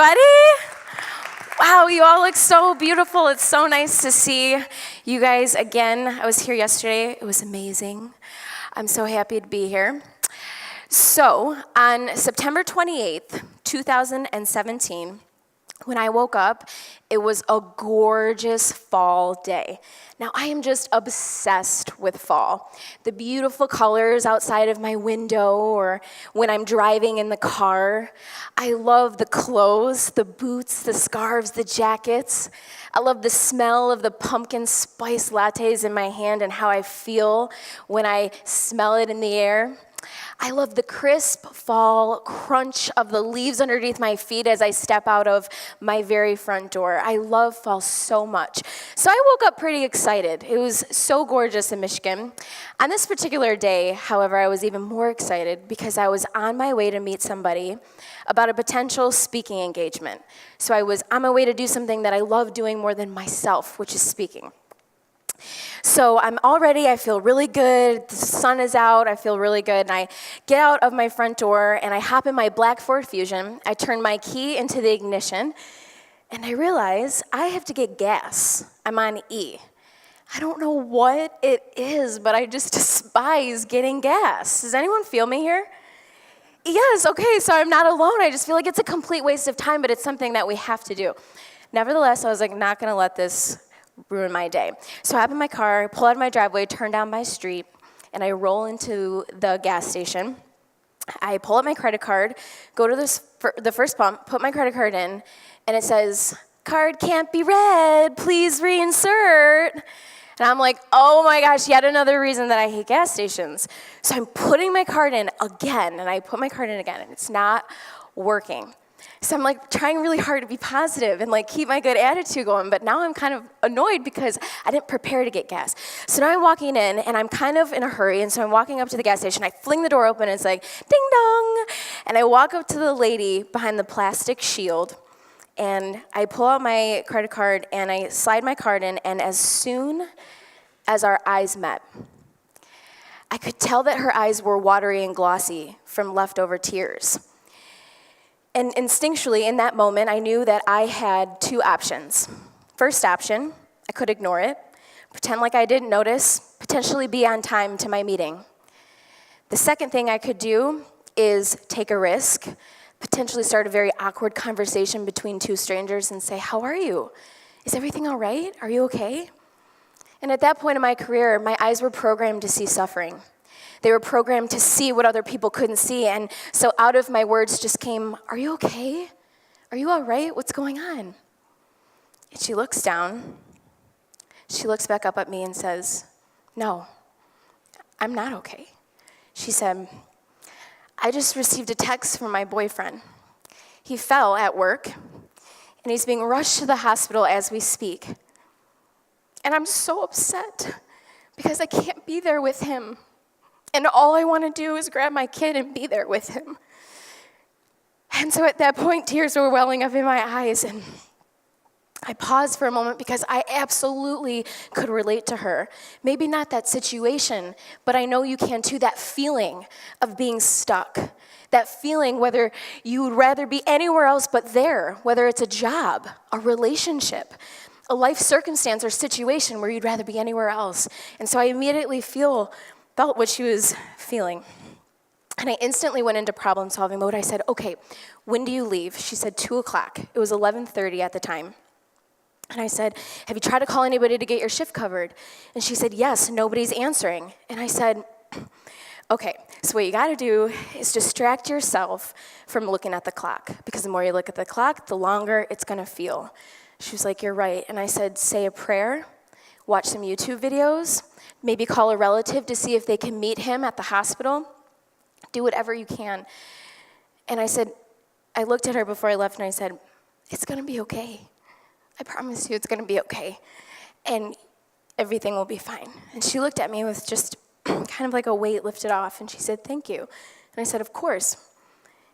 everybody. Wow, you all look so beautiful. It's so nice to see you guys again. I was here yesterday. It was amazing. I'm so happy to be here. So, on September 28th, 2017, when I woke up, it was a gorgeous fall day. Now, I am just obsessed with fall. The beautiful colors outside of my window or when I'm driving in the car. I love the clothes, the boots, the scarves, the jackets. I love the smell of the pumpkin spice lattes in my hand and how I feel when I smell it in the air. I love the crisp fall crunch of the leaves underneath my feet as I step out of my very front door. I love fall so much. So I woke up pretty excited. It was so gorgeous in Michigan. On this particular day, however, I was even more excited because I was on my way to meet somebody about a potential speaking engagement. So I was on my way to do something that I love doing more than myself, which is speaking. So I'm all ready, I feel really good, the sun is out, I feel really good, and I get out of my front door, and I hop in my black Ford Fusion, I turn my key into the ignition, and I realize I have to get gas. I'm on E. I don't know what it is, but I just despise getting gas. Does anyone feel me here? Yes, okay, so I'm not alone. I just feel like it's a complete waste of time, but it's something that we have to do. Nevertheless, I was like, not gonna let this ruin my day. So I hop in my car, pull out of my driveway, turn down my street, and I roll into the gas station. I pull out my credit card, go to the first pump, put my credit card in, and it says, "Card can't be read, please reinsert." And I'm like, oh my gosh, yet another reason that I hate gas stations. So I'm putting my card in again, and I put my card in again, and it's not working. So I'm like trying really hard to be positive and like keep my good attitude going, but now I'm kind of annoyed because I didn't prepare to get gas. So now I'm walking in and I'm kind of in a hurry, and so I'm walking up to the gas station. I fling the door open and it's like, ding dong. And I walk up to the lady behind the plastic shield and I pull out my credit card and I slide my card in, and as soon as our eyes met, I could tell that her eyes were watery and glossy from leftover tears. And instinctually, in that moment, I knew that I had two options. First option, I could ignore it, pretend like I didn't notice, potentially be on time to my meeting. The second thing I could do is take a risk, potentially start a very awkward conversation between two strangers and say, "How are you? Is everything all right? Are you okay?" And at that point in my career, my eyes were programmed to see suffering. They were programmed to see what other people couldn't see. And so out of my words just came, "Are you okay? Are you all right? What's going on?" And she looks down. She looks back up at me and says, "No, I'm not okay." She said, "I just received a text from my boyfriend. He fell at work, and he's being rushed to the hospital as we speak. And I'm so upset because I can't be there with him. And all I want to do is grab my kid and be there with him." And so at that point, tears were welling up in my eyes, and I paused for a moment because I absolutely could relate to her. Maybe not that situation, but I know you can too, that feeling of being stuck. That feeling whether you would rather be anywhere else but there, whether it's a job, a relationship, a life circumstance or situation where you'd rather be anywhere else. And so I immediately felt what she was feeling. And I instantly went into problem-solving mode. I said, "Okay, when do you leave?" She said 2 o'clock. It was 11:30 at the time. And I said, "Have you tried to call anybody to get your shift covered?" And she said, "Yes, nobody's answering." And I said, "Okay, so what you gotta do is distract yourself from looking at the clock, because the more you look at the clock, the longer it's gonna feel." She was like, "You're right." And I said, "Say a prayer, watch some YouTube videos, maybe call a relative to see if they can meet him at the hospital. Do whatever you can." And I said, I looked at her before I left and I said, "It's gonna be okay. I promise you it's gonna be okay. And everything will be fine." And she looked at me with just kind of like a weight lifted off, and she said, "Thank you." And I said, "Of course."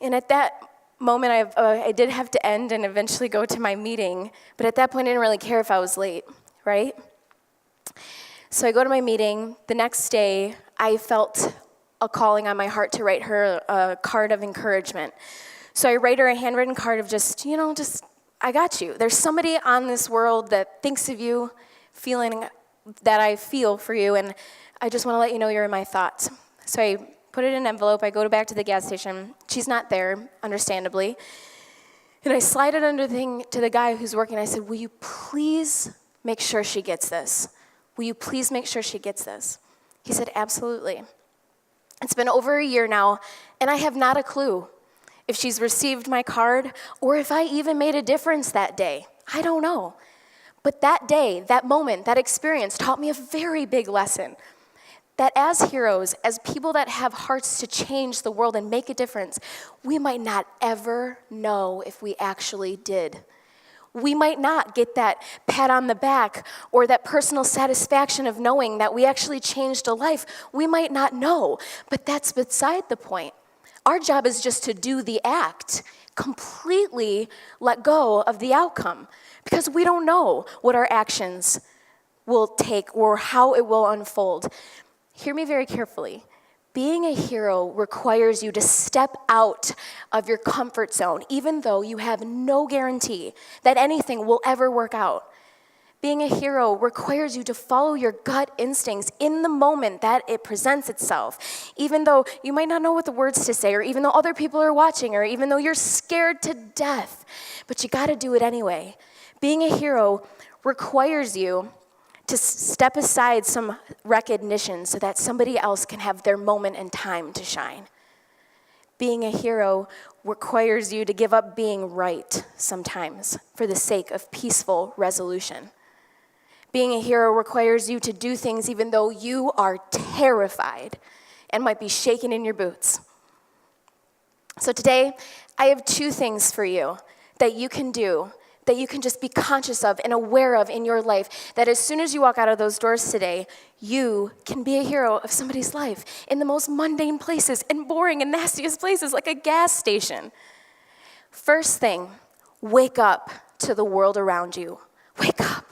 And at that moment, I did have to end and eventually go to my meeting, but at that point I didn't really care if I was late, right? So I go to my meeting. The next day, I felt a calling on my heart to write her a card of encouragement. So I write her a handwritten card of just, I got you. There's somebody on this world that thinks of you, feeling that I feel for you, and I just want to let you know you're in my thoughts. So I put it in an envelope. I go back to the gas station. She's not there, understandably. And I slide it under the thing to the guy who's working. I said, will you please make sure she gets this? Will you please make sure she gets this? He said, absolutely. It's been over a year now, and I have not a clue if she's received my card or if I even made a difference that day. I don't know. But that day, that moment, that experience taught me a very big lesson. That as heroes, as people that have hearts to change the world and make a difference, we might not ever know if we actually did. We might not get that pat on the back or that personal satisfaction of knowing that we actually changed a life. We might not know, but that's beside the point. Our job is just to do the act, completely let go of the outcome, because we don't know what our actions will take or how it will unfold. Hear me very carefully. Being a hero requires you to step out of your comfort zone, even though you have no guarantee that anything will ever work out. Being a hero requires you to follow your gut instincts in the moment that it presents itself, even though you might not know what the words to say, or even though other people are watching, or even though you're scared to death, but you gotta do it anyway. Being a hero requires you to step aside some recognition so that somebody else can have their moment in time to shine. Being a hero requires you to give up being right sometimes for the sake of peaceful resolution. Being a hero requires you to do things even though you are terrified and might be shaking in your boots. So today, I have 2 things for you that you can do, that you can just be conscious of and aware of in your life, that as soon as you walk out of those doors today, you can be a hero of somebody's life in the most mundane places and boring and nastiest places like a gas station. First thing, wake up to the world around you. Wake up.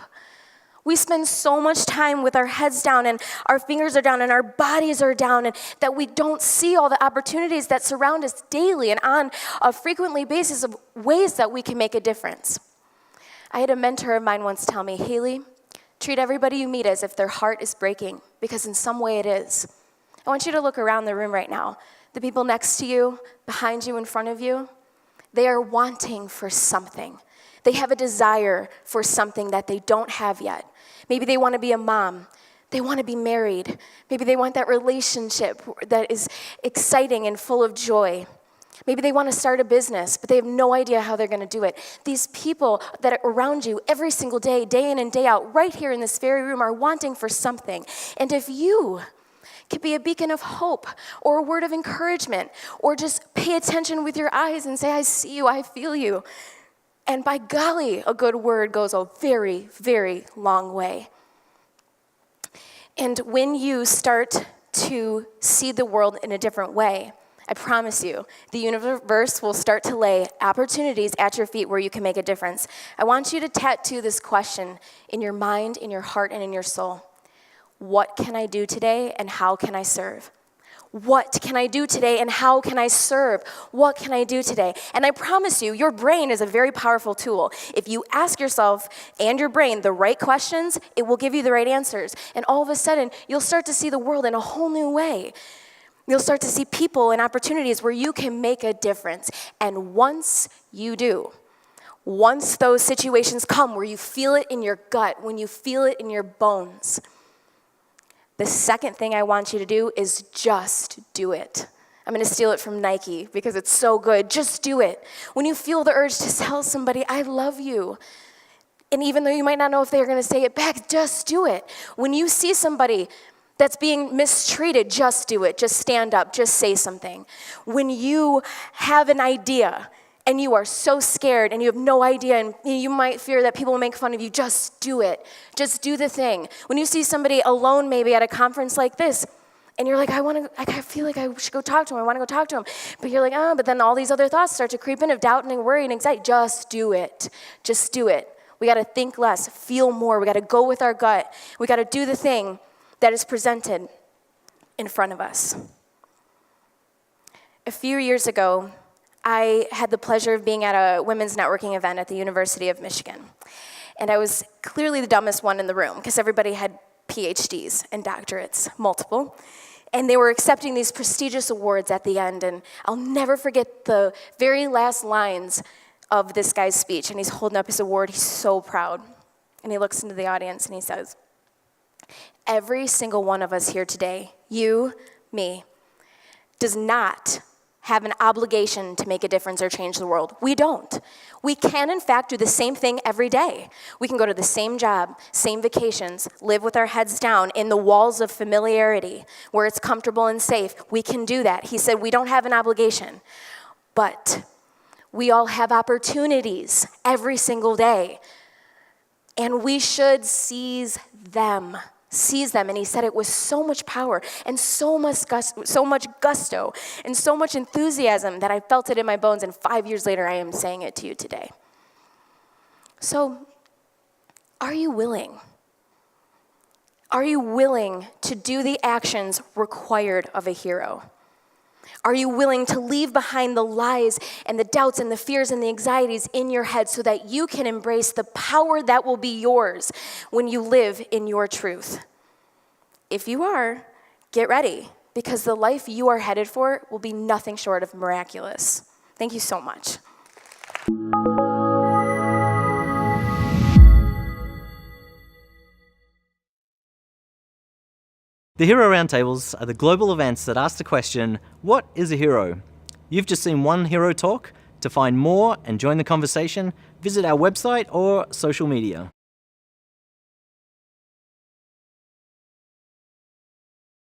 We spend so much time with our heads down and our fingers are down and our bodies are down, and that we don't see all the opportunities that surround us daily and on a frequently basis of ways that we can make a difference. I had a mentor of mine once tell me, Hailey, treat everybody you meet as if their heart is breaking, because in some way it is. I want you to look around the room right now. The people next to you, behind you, in front of you, they are wanting for something. They have a desire for something that they don't have yet. Maybe they want to be a mom. They want to be married. Maybe they want that relationship that is exciting and full of joy. Maybe they want to start a business, but they have no idea how they're going to do it. These people that are around you every single day, day in and day out, right here in this very room, are wanting for something. And if you could be a beacon of hope or a word of encouragement, or just pay attention with your eyes and say, I see you, I feel you. And by golly, a good word goes a very, very long way. And when you start to see the world in a different way, I promise you, the universe will start to lay opportunities at your feet where you can make a difference. I want you to tattoo this question in your mind, in your heart, and in your soul. What can I do today, and how can I serve? What can I do today, and how can I serve? What can I do today? And I promise you, your brain is a very powerful tool. If you ask yourself and your brain the right questions, it will give you the right answers. And all of a sudden, you'll start to see the world in a whole new way. You'll start to see people and opportunities where you can make a difference. And once you do, once those situations come where you feel it in your gut, when you feel it in your bones, the second thing I want you to do is just do it. I'm going to steal it from Nike because it's so good. Just do it. When you feel the urge to tell somebody, I love you, and even though you might not know if they're going to say it back, just do it. When you see somebody that's being mistreated, just do it. Just stand up. Just say something. When you have an idea and you are so scared and you have no idea and you might fear that people will make fun of you, just do it. Just do the thing. When you see somebody alone maybe at a conference like this and you're like, I feel like I should go talk to him. I want to go talk to him. But you're like, but then all these other thoughts start to creep in of doubt and worry and anxiety. Just do it. Just do it. We got to think less, feel more. We got to go with our gut. We got to do the thing that is presented in front of us. A few years ago, I had the pleasure of being at a women's networking event at the University of Michigan. And I was clearly the dumbest one in the room because everybody had PhDs and doctorates, multiple. And they were accepting these prestigious awards at the end. And I'll never forget the very last lines of this guy's speech. And he's holding up his award. He's so proud. And he looks into the audience and he says, every single one of us here today, you, me, does not have an obligation to make a difference or change the world. We don't. We can, in fact, do the same thing every day. We can go to the same job, same vacations, live with our heads down in the walls of familiarity where it's comfortable and safe. We can do that. He said we don't have an obligation, but we all have opportunities every single day, and we should seize them. And he said it with so much power and so much gusto and so much enthusiasm that I felt it in my bones, and 5 years later I am saying it to you today. So, are you willing? Are you willing to do the actions required of a hero? Are you willing to leave behind the lies and the doubts and the fears and the anxieties in your head so that you can embrace the power that will be yours when you live in your truth? If you are, get ready, because the life you are headed for will be nothing short of miraculous. Thank you so much. The Hero Roundtables are the global events that ask the question, what is a hero? You've just seen one hero talk. To find more and join the conversation, visit our website or social media.